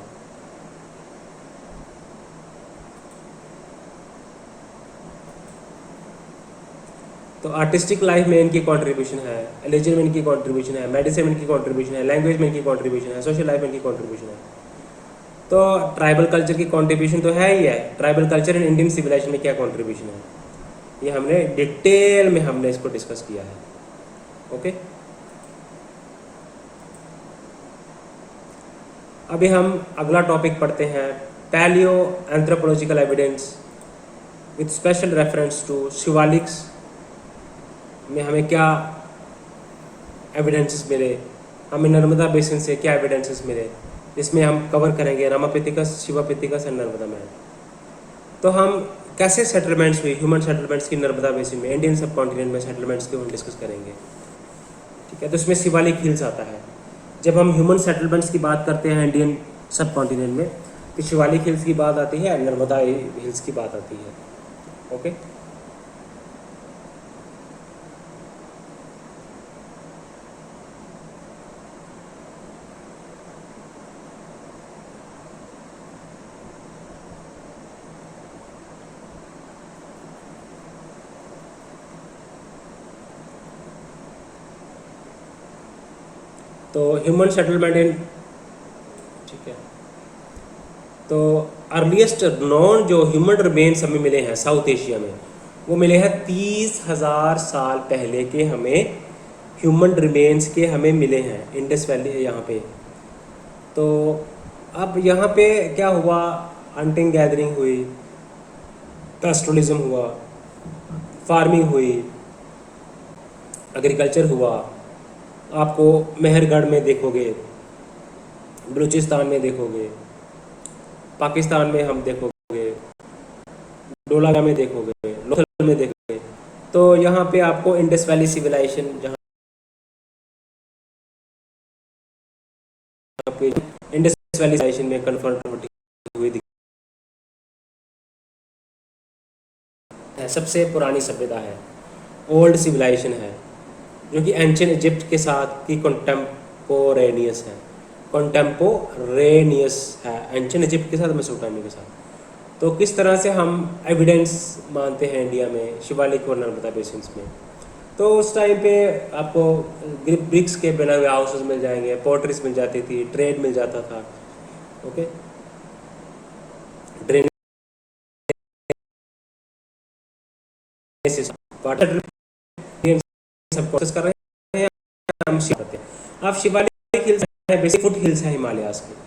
तो आर्टिस्टिक लाइफ में इनकी कंट्रीब्यूशन है, रिलीजन में इनकी कंट्रीब्यूशन है, मेडिसिन में इनकी कंट्रीब्यूशन है, लैंग्वेज में इनकी कंट्रीब्यूशन है, सोशल लाइफ में इनकी कंट्रीब्यूशन है। तो ट्राइबल कल्चर की कंट्रीब्यूशन तो है ही है। Tribal culture in Indian civilisation में क्या कंट्रीब्यूशन है, ये हमने डिटेल में हमने इसको डिस्कस किया है। ओके, अभी हम अगला टॉपिक पढ़ते हैं, palaeo anthropological evidence with special reference to Siwaliks में हमें क्या एविडेंसेस मिले, हमें नर्मदा बेसिन से क्या एविडेंसेस मिले, इसमें हम कवर करेंगे रामापिथिकस, शिवापिथिकस एंड नर्मदा में। तो हम कैसे सेटलमेंट्स हुई, ह्यूमन सेटलमेंट्स की नर्मदा बेसिन में, इंडियन सब कॉन्टिनेंट में सेटलमेंट्स की हम डिस्कस करेंगे। ठीक है, तो इसमें शिवालिक हिल्स आता है। जब हम ह्यूमन सेटलमेंट्स की बात करते हैं इंडियन सब कॉन्टिनेंट में, तो शिवालिक हिल्स की बात आती है, नर्मदा हिल्स की बात आती है। ओके, तो ह्यूमन सेटलमेंट इन, ठीक है, तो अर्लीस्ट नॉन जो ह्यूमन रिमेन्स हमें मिले हैं साउथ एशिया में, वो मिले हैं 30,000 साल पहले के, हमें ह्यूमन रिमेन्स के हमें मिले हैं इंडस वैली यहाँ पे। तो अब यहाँ पे क्या हुआ, हंटिंग गैदरिंग हुई, पेस्टोलिज्म हुआ, फार्मिंग हुई, एग्रीकल्चर हुआ। आपको मेहरगढ़ में देखोगे, बलूचिस्तान में देखोगे, पाकिस्तान में हम देखोगे, डोलागा में देखोगे, लोथल में देखोगे। तो यहाँ पे आपको इंडस वैली सिविलाइजेशन, जहाँ पे इंडस वैली सिविलाइजेशन में कन्वर्ट हुई है, सबसे पुरानी सभ्यता है, ओल्ड सिविलाइजेशन है, जो कि एंशियंट इजिप्ट के साथ की कंटेम्पोरेनियस है, कंटेम्पोरेनियस है एंशियंट इजिप्ट के साथ, मेसोपोटामिया के साथ। तो किस तरह से हम एविडेंस मानते हैं इंडिया में शिवालिक और नर्मदा बेसिन्स में, तो उस टाइम पे आपको ब्रिक्स के बने हुए हाउसेस मिल जाएंगे, पोर्ट्रीज मिल जाती थी, ट्रेड मिल जाता था। ओके, ड्रेनेज सिस्टम, वाटर सब प्रोसेस कर रहे हैं, हम करते हैं। आप शिवालिक हिल्स है, बेसिक फुट हिल्स है हिमालयाज के।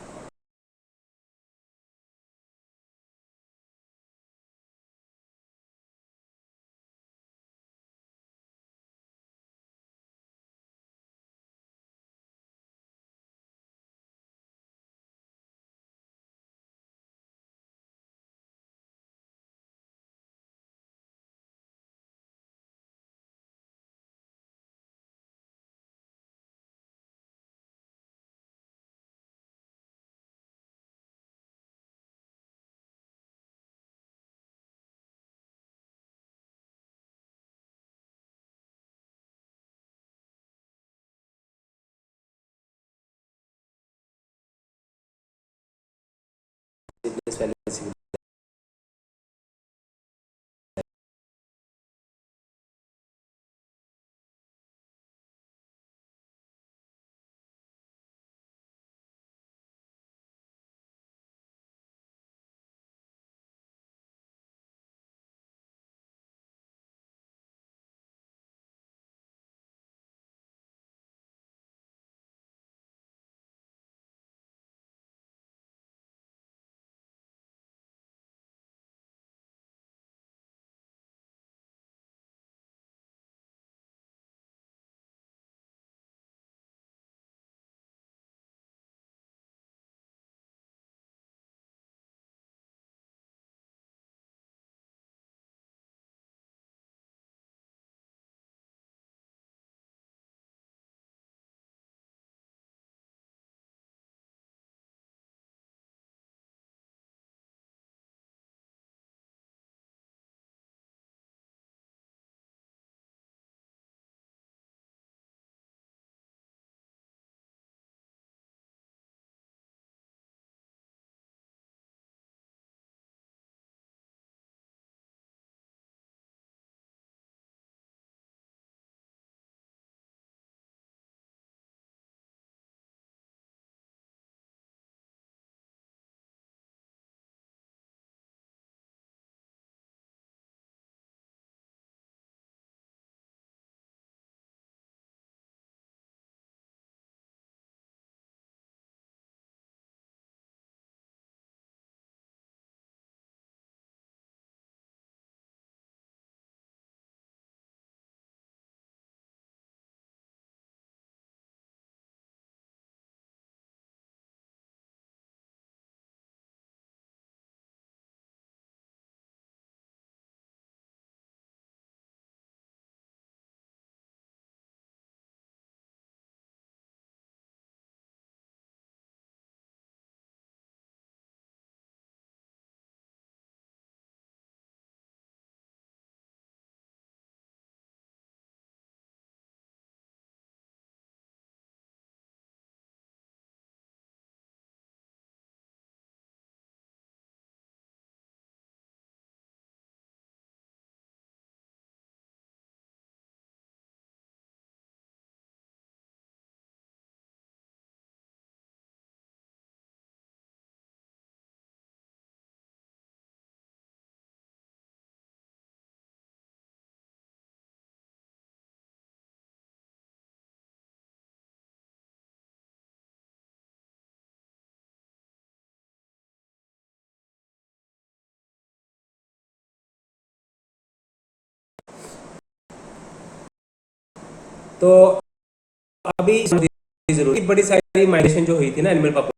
तो अभी जरूरी बड़ी सारी माइग्रेशन जो हुई थी ना animal population,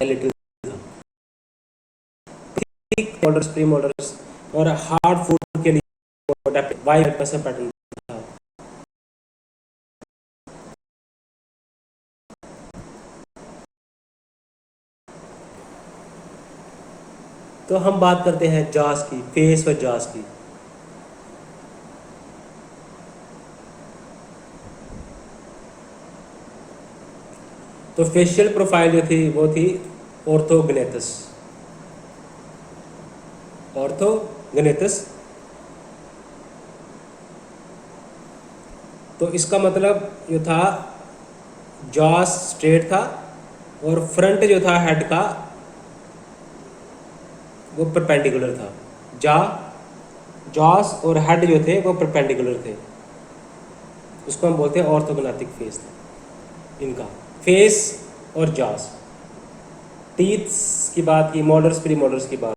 little moulders pre moulders और हार्ड फूड के लिए वाई पैसा पैटर्न था। तो हम बात करते हैं जॉस की, फेस और जॉस की। तो फेशियल प्रोफाइल जो थी वो थी ऑर्थोगनेथस। ऑर्थोगनेथस, तो इसका मतलब जो था, जॉस स्ट्रेट था और फ्रंट जो था हेड का वो परपेंडिकुलर था। जा जॉस और हेड जो थे वो परपेंडिकुलर थे। उसको हम बोलते हैं ऑर्थोगोनाथिक फेस था इनका, फेस और जॉस। टीथ्स की बात की, मोलर्स प्री मोलर्स की बात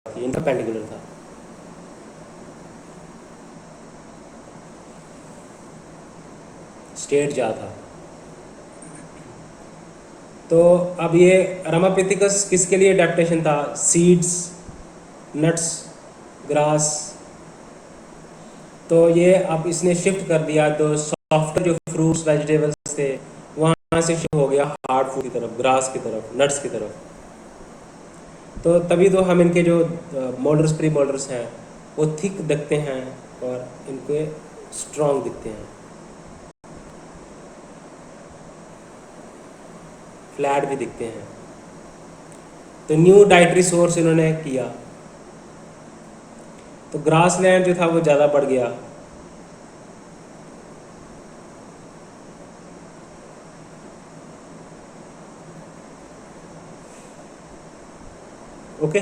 की, इनका पेंडिकुलर था। स्ट्रेट जा था। तो अब ये रामापिथिकस किसके लिए एडेप्टेशन था? Seeds, nuts, grass. तो ये अब इसने शिफ्ट कर दिया, तो सॉफ्ट जो फ्रूट्स वेजिटेबल्स थे वहाँ से शिफ्ट हो गया हार्ड फूड की तरफ, ग्रास की तरफ, नट्स की तरफ। तो तभी तो हम इनके जो मोल्डर्स प्री मोल्डर्स हैं वो थिक दिखते हैं और इनके स्ट्रॉन्ग दिखते हैं, फ्लैट भी दिखते हैं। तो न्यू डाइटरी सोर्स इन्होंने किया, तो ग्रास लैंड जो था वो ज़्यादा बढ़ गया। ओके।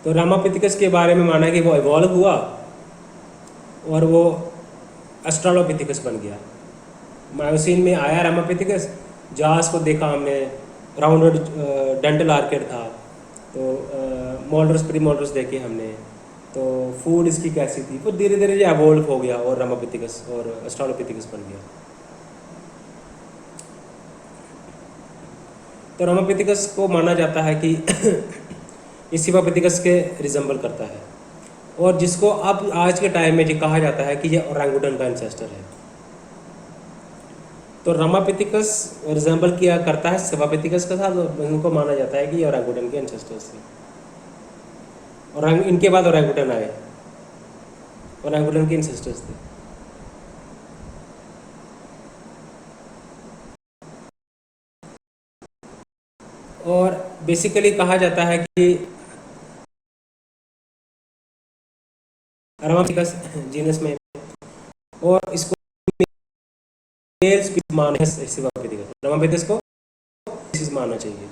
तो रामापिथिकस के बारे में माना कि वो इवॉल्व हुआ और वो एस्ट्रालोपिथिकस बन गया। मायोसिन में आया रामापिथिकस, जास को देखा हमने, राउंडेड डेंटल आर्केड था। तो मोल्डर्स प्री मोल्डर्स देखे हमने। तो फूड इसकी कैसी थी, वो धीरे धीरे जो एवोल्व हो गया और रामापिथिकस और एस्ट्रालोपिथिकस बन गया। तो रामापिथिकस को माना जाता है कि इस सिवापिथिकस के रिजेंबल करता है, और जिसको अब आज के टाइम में जो कहा जाता है कि ये ओरंगुटन का इंसेस्टर है। तो रामापिथिकस रिजेंबल किया करता है सिवापिथिकस के साथ, और उनको माना जाता है कि ये ओरंगुटन के इंसेस्टर्स थे। और इनके बाद ओरंगुटन आए, ओरंगुटन के इंसेस्टर्स थे। और बेसिकली कहा जाता है कि रामापिथिकस जीनस में, और इसको मेल स्पीसीज माना है सिवापिथिकस, रामापिथिकस को स्पीसीज मानना चाहिए।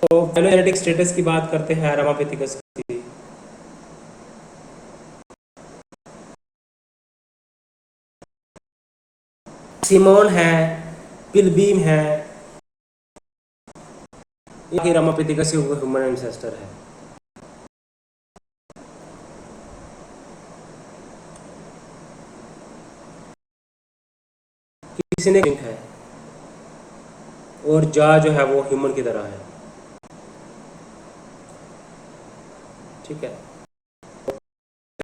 तो फाइलोजेनेटिक स्टेटस की बात करते हैं रामापिथिकस की। सिमोन है, पिलबीम है, ये रामापिथिकस ह्यूमन एंसेस्टर है। किसी ने है, और जा जो है वो ह्यूमन की तरह है। ठीक है।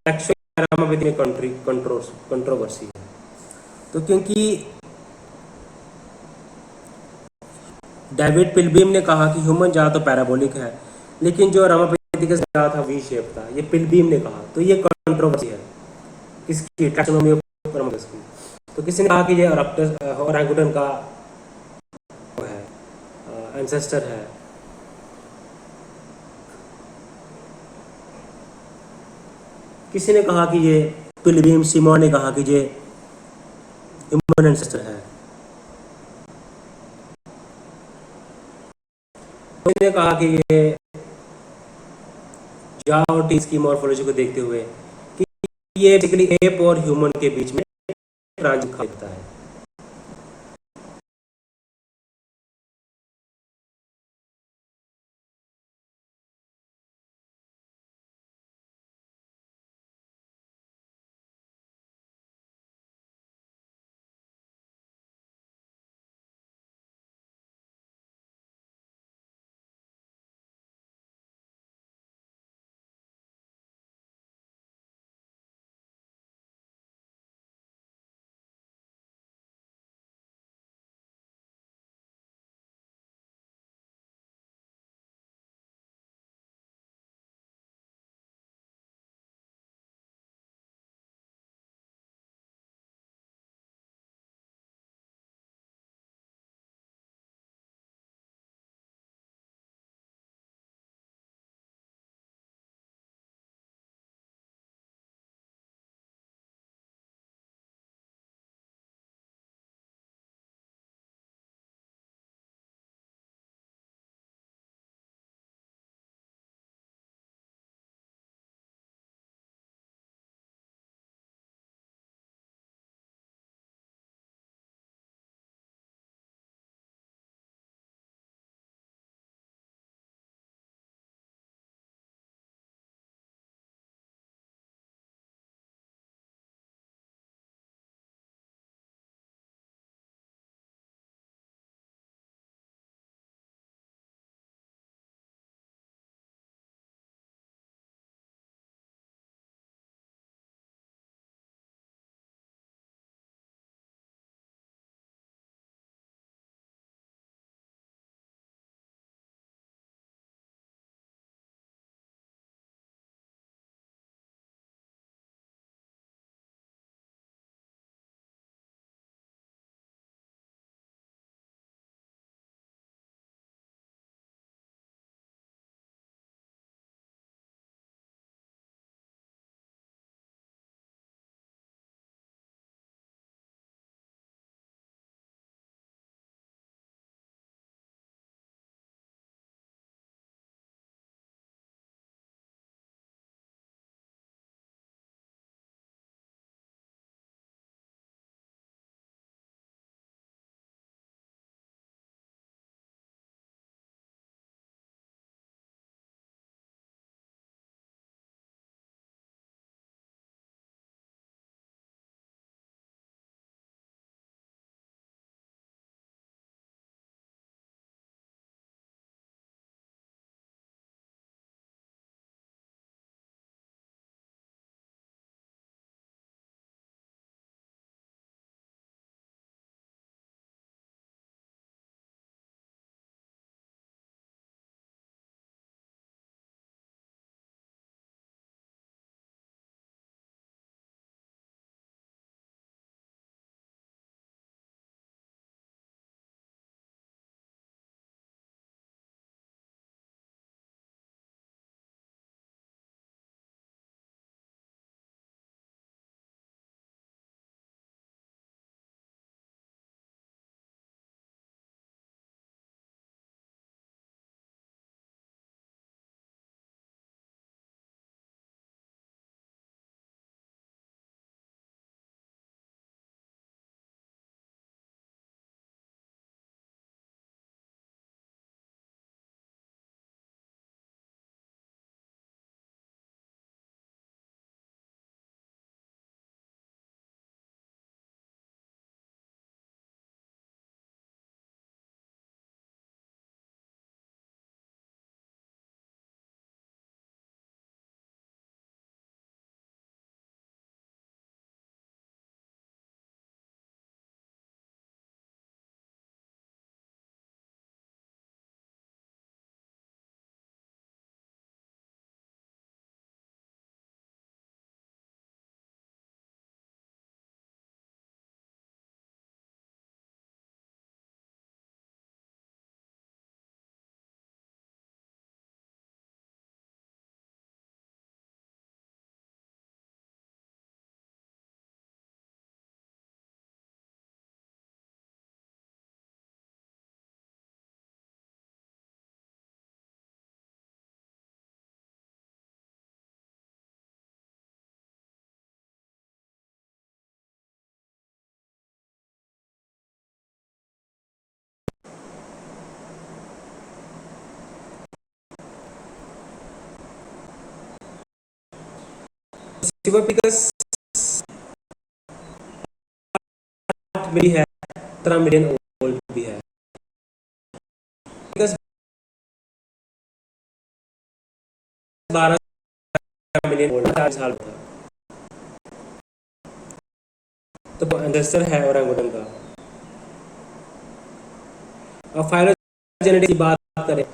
एक्चुअली रामापिथिकस में कंट्रोवर्सी है। तो क्योंकि डेविड पिलबीम ने कहा कि ह्यूमन जा तो पैराबोलिक है, लेकिन जो रामापिथिकस जा था वी शेप था, ये पिलबीम ने कहा। तो ये कंट्रोवर्सी है किसकी, टैक्सोनॉमी ऑफ रामापिथिकस की। तो किसी ने कहा कि ये ओरंगुटन का वो है, एंसेस्टर है। किसी ने कहा कि ये पिलबीम, सिमोन ने कहा कि ये ह्यूमन एंसेस्टर है। किसी ने कहा कि ये जा और टीस की मॉर्फोलॉजी को देखते हुए कि ये बेसिकली एप और ह्यूमन के बीच में ट्रांजिट होता है। सिवापिकस भी है, 17 मिलियन ओल्ड भी है। 12 मिलियन ओल्ड, 4 साल था। तो एंसेस्टर है ओरांगुटन का। अब फाइलोजेनेटिक्स की बात करें,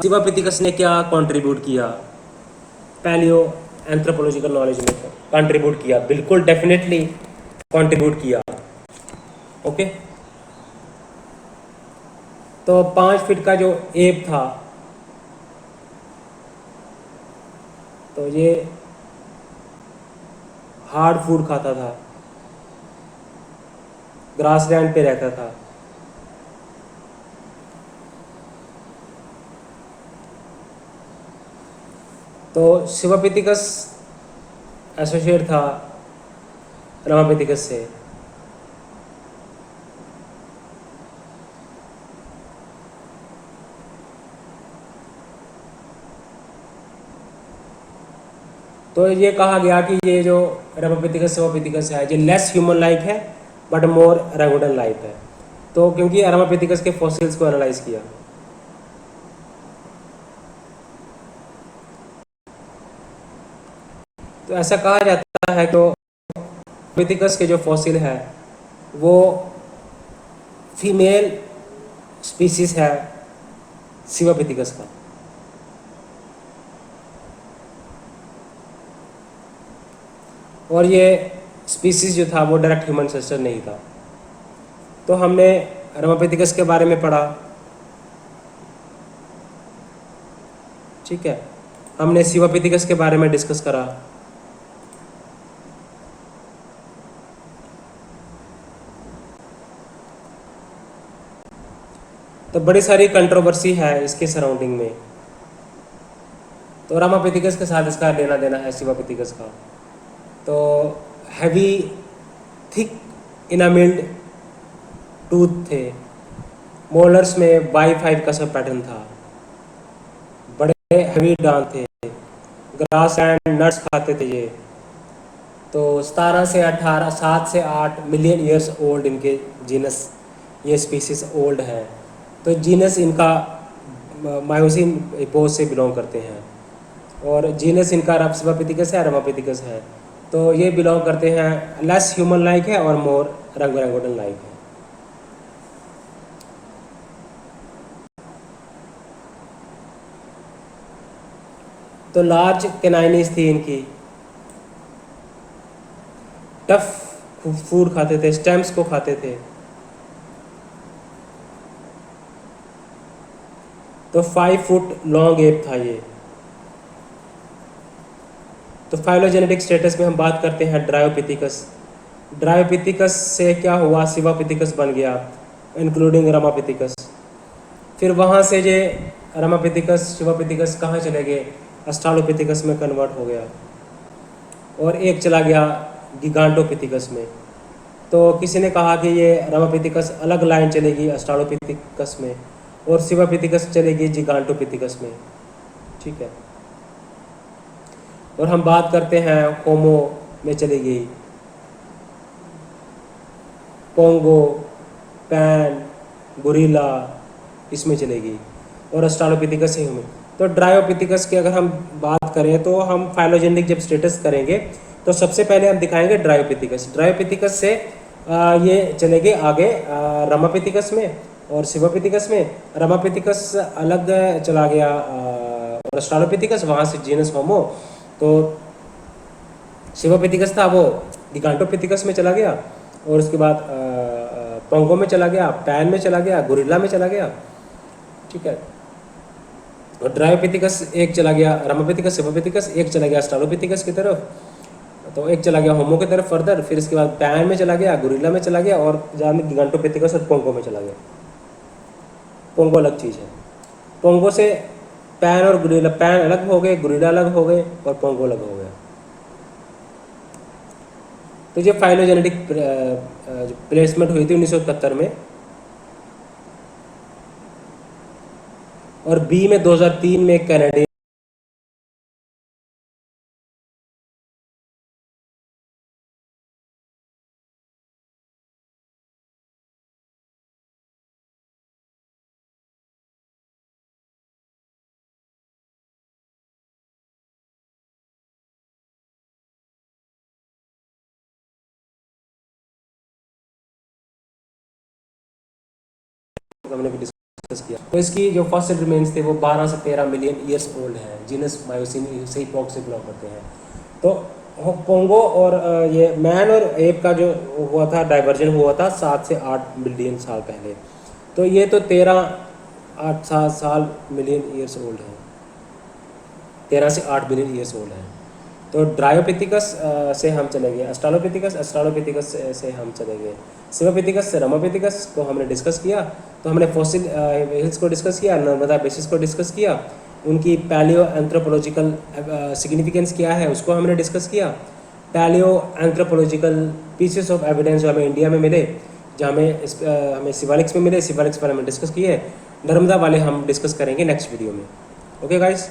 सिवापिथिकस ने क्या कंट्रीब्यूट किया पैलियो एंथ्रोपोलॉजिकल नॉलेज में? कंट्रीब्यूट किया, बिल्कुल डेफिनेटली कंट्रीब्यूट किया। ओके, तो 5 फीट का जो एप था, तो ये हार्ड फूड खाता था, ग्रासलैंड पे रहता था। तो सिवापिथिकस एसोसिएट था रामापिथिकस से। तो ये कहा गया कि ये जो रामापिथिकस सिवापिथिकस है, ये लेस ह्यूमन लाइक है बट मोर ओरांगुटन लाइक है। तो क्योंकि रामापिथिकस के फॉसिल्स को एनालाइज किया, तो ऐसा कहा जाता है कि पिथिकस के जो फॉसिल है वो फीमेल स्पीसीज है सिवापिथिकस का। और ये स्पीसीज जो था वो डायरेक्ट ह्यूमन एंसेस्टर नहीं था। तो हमने रामापिथिकस के बारे में पढ़ा, ठीक है। हमने सिवापिथिकस के बारे में डिस्कस करा। तो बड़ी सारी कंट्रोवर्सी है इसके सराउंडिंग में। तो रामापिथिकस के साथ इसका लेना देना है सिवापिथिकस का। तो हैवी थिक इनामिल्ड टूथ थे, मोलर्स में Y5 का सब पैटर्न था, बड़े हैवी दांत थे, ग्रास एंड नट्स खाते थे ये। तो 17 से 18, 7 से 8 मिलियन ईयर्स ओल्ड इनके जीनस, ये स्पीसीज ओल्ड है। तो जीनस इनका मायोसिन इपोज से बिलोंग करते हैं, और जीनस इनका सिवापिथिकस है, रामापिथिकस है। तो ये बिलोंग करते हैं, लेस ह्यूमन लाइक है और मोर ओरांगुटन लाइक है। तो लार्ज कैनाइनिस थी इनकी, टफ फूड खाते थे, स्टेम्स को खाते थे। तो 5 फुट लॉन्ग एप था ये। तो फाइलोजेनेटिक स्टेटस में हम बात करते हैं ड्रायोपिथिकस। ड्रायोपिथिकस से क्या हुआ, सिवापिथिकस बन गया इंक्लूडिंग रामापिथिकस। फिर वहाँ से ये रामापिथिकस सिवापिथिकस कहाँ चले गए, अस्ट्रालोपिथिकस में कन्वर्ट हो गया, और एक चला गया गिगांटोपिथिकस में। तो किसी ने कहा कि ये रामापिथिकस अलग लाइन चलेगी अस्ट्रालोपिथिकस में, और सिवापिथिकस चलेगी जिगांटोपिथिकस में, ठीक है। और हम बात करते हैं होमो में चली गई, पोंगो, पैन, गोरिल्ला, इसमें चलेगी, और अस्ट्रालोपिथिकस से हमें। तो ड्रायोपिथिकस की अगर हम बात करें तो हम फाइलोजेनेटिक जब स्टेटस करेंगे तो सबसे पहले हम दिखाएंगे ड्रायोपिथिकस। ड्रायोपिथिकस से ये चलेंगे आगे रामापिथिकस में और सिवापिथिकस में। रामापिथिकस अलग चला गया और अस्ट्रालोपिथिकस, वहाँ से जीनस होमो। तो सिवापिथिकस था वो गिगांटोपिथिकस में चला गया, और उसके बाद पोंगो में चला गया, पैन में चला गया, गोरिल्ला में चला गया, ठीक है। और ड्रायोपिथिकस एक चला गया, रामापिथिकस सिवापिथिकस एक चला गया अस्ट्रालोपिथिकस की तरफ, तो एक चला गया होमो की तरफ फर्दर। फिर इसके बाद पैन में चला गया, गोरिल्ला में चला गया, और जहाँ में गिगांटोपिथिकस और पोंगो में चला गया। पोंगो अलग चीज़ है। पोंगो से पैन और गोरिल्ला, पैन अलग हो गए, गोरिल्ला अलग हो गए, और पोंगो अलग हो गया। तो ये फाइलोजेनेटिक प्लेसमेंट हुई थी 1971 में, और बी में 2003 में कैनेडियन हमने भी डिस्कस किया। तो इसकी जो फॉसिल रिमेन्स थे वो 12 से 13 मिलियन ईयर्स ओल्ड हैं, जीनस मायोसिन से इपॉक से बिलोंग करते हैं। तो कोंगो और ये मैन और एप का जो हुआ था डाइवर्जन हुआ था 7 से 8 बिलियन साल पहले। तो ये तो 13-8 साल मिलियन ईयर्स ओल्ड है, 13 से 8 बिलियन ईयर्स ओल्ड है। तो ड्रायोपिथिकस से हम चले गए अस्ट्रालोपिथिकस से हम चले गए सिवापिथिकस से रमोपिथिकस को हमने डिस्कस किया। तो हमने फॉसिल हिल्स को डिस्कस किया, नर्मदा बेसिस को डिस्कस किया, उनकी पैलियो एंथ्रोपोलॉजिकल सिग्निफिकेंस क्या है उसको हमने डिस्कस किया। Palaeo anthropological pieces of evidence जो हमें इंडिया में मिले, जहाँ हमें सिवालिक्स में मिले, सिवालिक्स पर हमें डिस्कस किए। नर्मदा वाले हम डिस्कस करेंगे नेक्स्ट वीडियो में। ओके गाइस,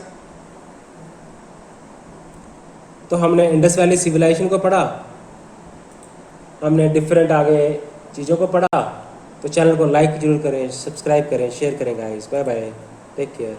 तो हमने इंडस वैली सिविलाइजेशन को पढ़ा, हमने डिफरेंट आगे चीज़ों को पढ़ा। तो चैनल को लाइक जरूर करें, सब्सक्राइब करें, शेयर करें guys. Bye bye, take care.